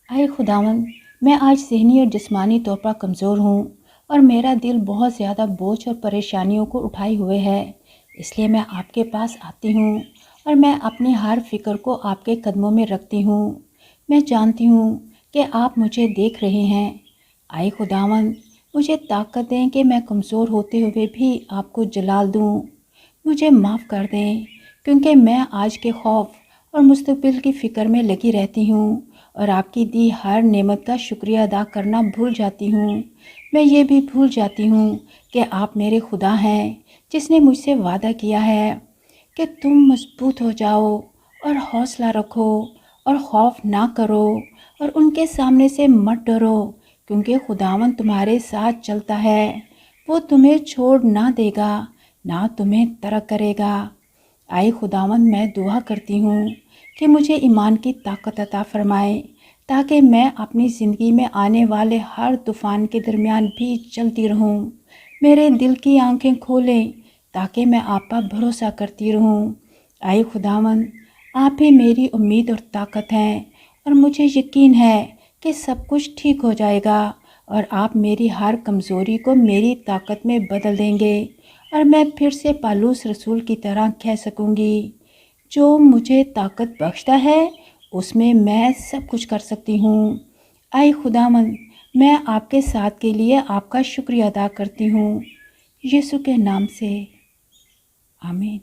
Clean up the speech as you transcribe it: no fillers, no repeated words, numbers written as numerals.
आए खुदावंद, मैं आज ज़हनी और जिस्मानी तौर पर कमज़ोर हूँ और मेरा दिल बहुत ज़्यादा बोझ और परेशानियों को उठाए हुए है। इसलिए मैं आपके पास आती हूँ और मैं अपनी हर फ़िक्र को आपके कदमों में रखती हूँ। मैं जानती हूँ कि आप मुझे देख रहे हैं। आए खुदावंद, मुझे ताकत दें कि मैं कमज़ोर होते हुए भी आपको जलाल दूँ। मुझे माफ़ कर दें, क्योंकि मैं आज के खौफ और मुस्तकबिल की फ़िक्र में लगी रहती हूँ और आपकी दी हर नेमत का शुक्रिया अदा करना भूल जाती हूँ। मैं ये भी भूल जाती हूँ कि आप मेरे खुदा हैं, जिसने मुझसे वादा किया है कि तुम मजबूत हो जाओ और हौसला रखो और खौफ ना करो और उनके सामने से मत डरो, क्योंकि खुदावन तुम्हारे साथ चलता है। वो तुम्हें छोड़ ना देगा, ना तुम्हें तर्क करेगा। आए खुदावन, मैं दुआ करती हूँ कि मुझे ईमान की ताकत अता फरमाए, ताकि मैं अपनी ज़िंदगी में आने वाले हर तूफ़ान के दरमियान भी चलती रहूँ। मेरे दिल की आंखें खोलें, ताकि मैं आप पर भरोसा करती रहूँ। आए खुदावन, आप ही मेरी उम्मीद और ताकत हैं और मुझे यकीन है कि सब कुछ ठीक हो जाएगा और आप मेरी हर कमज़ोरी को मेरी ताकत में बदल देंगे और मैं फिर से पालूस रसूल की तरह कह सकूँगी, जो मुझे ताकत बख्शता है उसमें मैं सब कुछ कर सकती हूँ। आए खुदावंद, मैं आपके साथ के लिए आपका शुक्रिया अदा करती हूँ। यीशु के नाम से, आमीन।